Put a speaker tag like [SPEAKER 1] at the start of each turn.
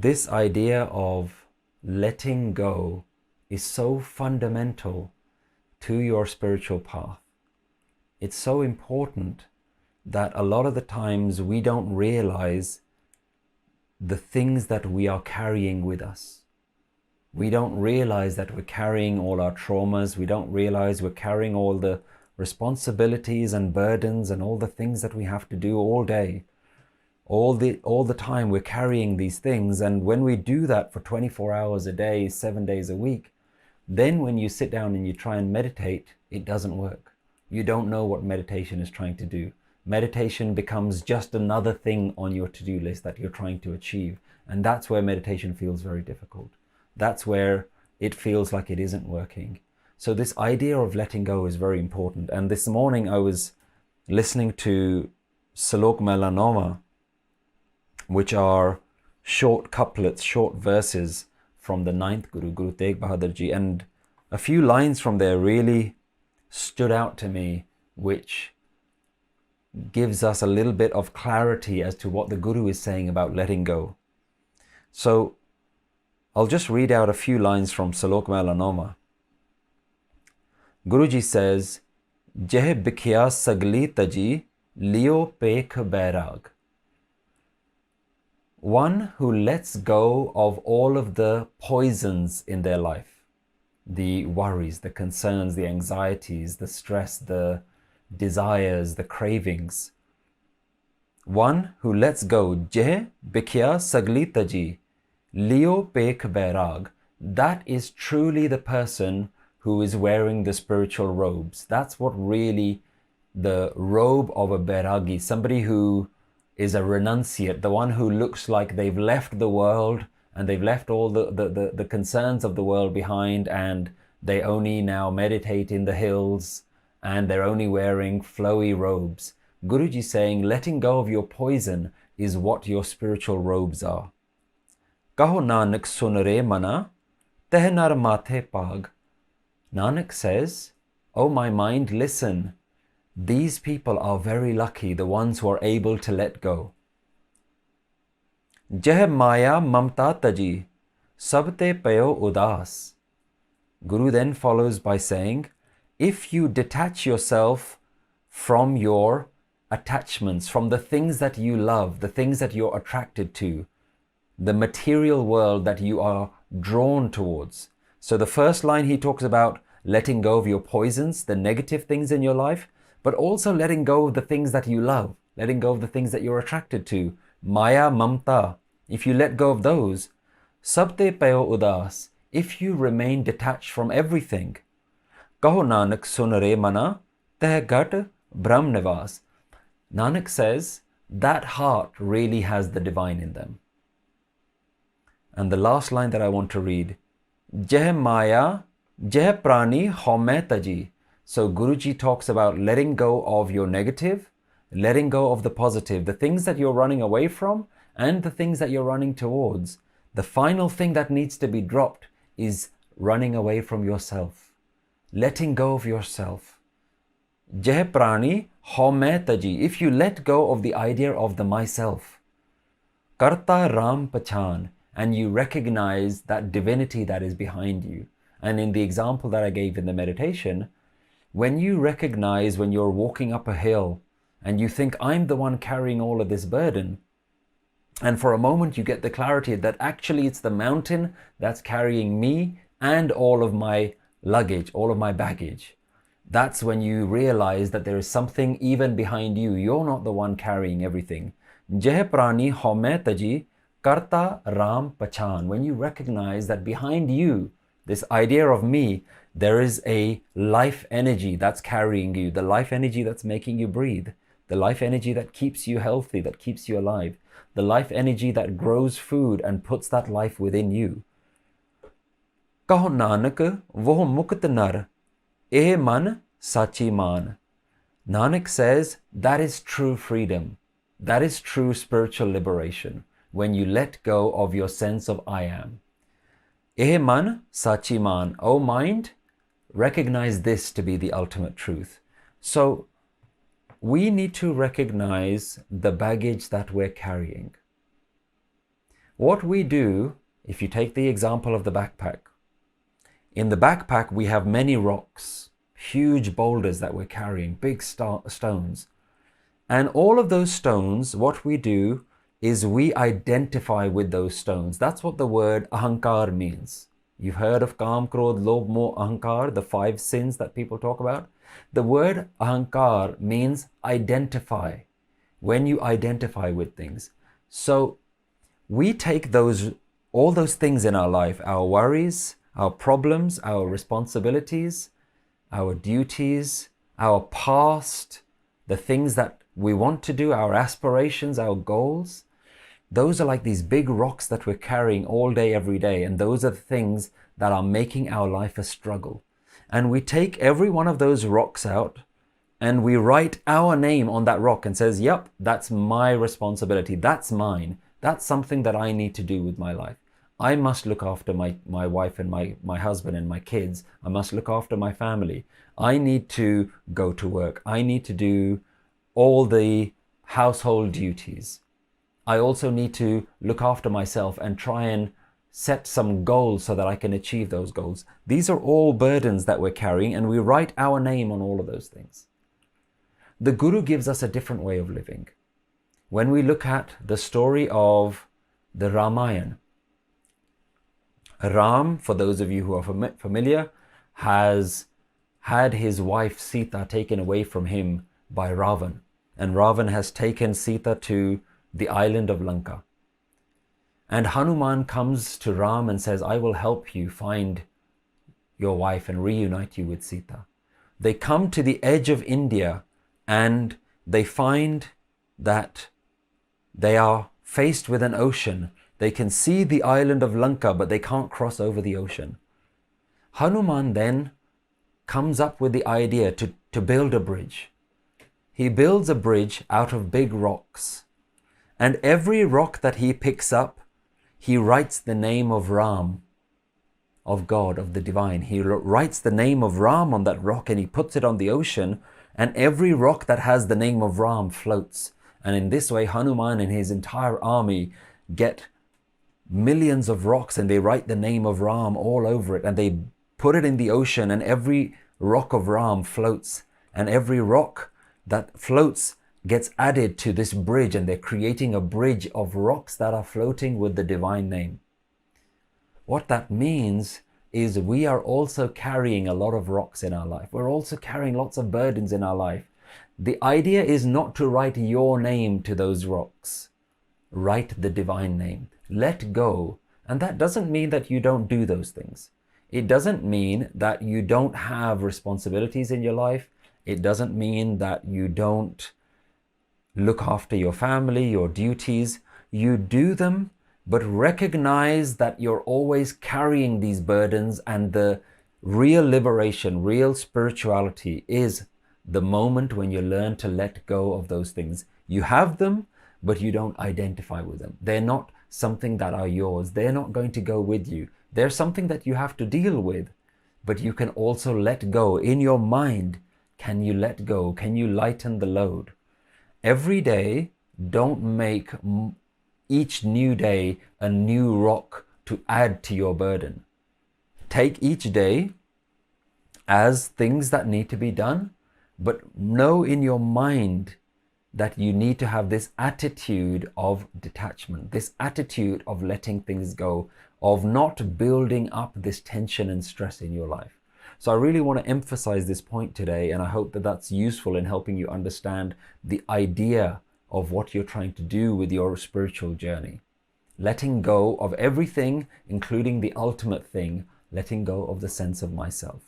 [SPEAKER 1] This idea of letting go is so fundamental to your spiritual path. It's so important that a lot of the times we don't realize the things that we are carrying with us. We don't realize that we're carrying all our traumas. We don't realize we're carrying all the responsibilities and burdens and all the things that we have to do all day. All the time we're carrying these things, and when we do that for 24 hours a day, 7 days a week, then when you sit down and you try and meditate, it doesn't work. You don't know what meditation is trying to do. Meditation becomes just another thing on your to-do list that you're trying to achieve, and that's where meditation feels very difficult. That's where it feels like it isn't working. So this idea of letting go is very important. And this morning I was listening to Salok Melanoma, which are short couplets, short verses from the ninth Guru, Guru Tegh Bahadur Ji, and a few lines from there really stood out to me, which gives us a little bit of clarity as to what the Guru is saying about letting go. So I'll just read out a few lines from Salok Melanoma. Guruji says, "Jeh bikhiaa sagalee tajee, leeo bhekh bairaag." One who lets go of all of the poisons in their life, the worries, the concerns, the anxieties, the stress, the desires, the cravings. One who lets go, jeh bikhiaa sagalee tajee, leeo bhekh bairaag, that is truly the person who is wearing the spiritual robes. That's what really the robe of a bairagi, somebody who is a renunciate, the one who looks like they've left the world and they've left all the concerns of the world behind, and they only now meditate in the hills and they're only wearing flowy robes. Guruji saying letting go of your poison is what your spiritual robes are. Kahu naanak sunare manaa, teh nar maathai bhaag. Nanak says, "Oh my mind, listen. These people are very lucky, the ones who are able to let go." Jeh maiaa mamataa tajee, sabh bhio udhaas. Guru then follows by saying, if you detach yourself from your attachments, from the things that you love, the things that you're attracted to, the material world that you are drawn towards. So the first line he talks about letting go of your poisons, the negative things in your life, but also letting go of the things that you love, letting go of the things that you're attracted to. Maiaa, mamataa, if you let go of those, sabh bhio udhaas, if you remain detached from everything. Kahu naanak sunare manaa, teh ghat brahm nivas. Nanak says that heart really has the divine in them. And the last line that I want to read, Jeh maiaa, jeh prani home tajee. So Guruji talks about letting go of your negative, letting go of the positive, the things that you're running away from and the things that you're running towards. The final thing that needs to be dropped is running away from yourself, letting go of yourself. Jeh prani home tajee. If you let go of the idea of the myself, karta ram pachan, and you recognize that divinity that is behind you. And in the example that I gave in the meditation, when you recognize when you're walking up a hill and you think, I'm the one carrying all of this burden, and for a moment you get the clarity that actually it's the mountain that's carrying me and all of my luggage, all of my baggage. That's when you realize that there is something even behind you. You're not the one carrying everything. Jeh prani home tajee, karta ram pachan. When you recognize that behind you, this idea of me, there is a life energy that's carrying you, the life energy that's making you breathe, the life energy that keeps you healthy, that keeps you alive, the life energy that grows food and puts that life within you. Kahu naanak voh mukt nar, eh man sachi maan. Nanak says that is true freedom. That is true spiritual liberation, when you let go of your sense of I am. Eh man sachi maan. O mind, recognize this to be the ultimate truth. So we need to recognize the baggage that we're carrying. What we do, if you take the example of the backpack, in the backpack we have many rocks, huge boulders that we're carrying, big stones. And all of those stones, what we do is we identify with those stones. That's what the word ahankar means. You've heard of Kam, Krodh, Lobh, Moh, Ahankar, the 5 sins that people talk about. The word ahankar means identify, when you identify with things. So we take all those things in our life, our worries, our problems, our responsibilities, our duties, our past, the things that we want to do, our aspirations, our goals. Those are like these big rocks that we're carrying all day, every day. And those are the things that are making our life a struggle. And we take every one of those rocks out and we write our name on that rock and says, yep, that's my responsibility. That's mine. That's something that I need to do with my life. I must look after my wife and my husband and my kids. I must look after my family. I need to go to work. I need to do all the household duties. I also need to look after myself and try and set some goals so that I can achieve those goals. These are all burdens that we're carrying, and we write our name on all of those things. The Guru gives us a different way of living. When we look at the story of the Ramayan, Ram, for those of you who are familiar, has had his wife Sita taken away from him by Ravan. And Ravan has taken Sita to the island of Lanka. And Hanuman comes to Ram and says, I will help you find your wife and reunite you with Sita. They come to the edge of India and they find that they are faced with an ocean. They can see the island of Lanka, but they can't cross over the ocean. Hanuman then comes up with the idea to build a bridge. He builds a bridge out of big rocks. And every rock that he picks up, he writes the name of Ram, of God, of the divine. He writes the name of Ram on that rock and he puts it on the ocean. And every rock that has the name of Ram floats. And in this way, Hanuman and his entire army get millions of rocks and they write the name of Ram all over it and they put it in the ocean, and every rock of Ram floats, and every rock that floats gets added to this bridge, and they're creating a bridge of rocks that are floating with the divine name. What that means is we are also carrying a lot of rocks in our life. We're also carrying lots of burdens in our life. The idea is not to write your name to those rocks. Write the divine name. Let go. And that doesn't mean that you don't do those things. It doesn't mean that you don't have responsibilities in your life. It doesn't mean that you don't look after your family, your duties. You do them, but recognize that you're always carrying these burdens, and the real liberation, real spirituality is the moment when you learn to let go of those things. You have them, but you don't identify with them. They're not something that are yours. They're not going to go with you. They're something that you have to deal with, but you can also let go. In your mind, can you let go? Can you lighten the load? Every day, don't make each new day a new rock to add to your burden. Take each day as things that need to be done, but know in your mind that you need to have this attitude of detachment, this attitude of letting things go, of not building up this tension and stress in your life. So I really want to emphasize this point today, and I hope that that's useful in helping you understand the idea of what you're trying to do with your spiritual journey. Letting go of everything, including the ultimate thing, letting go of the sense of myself.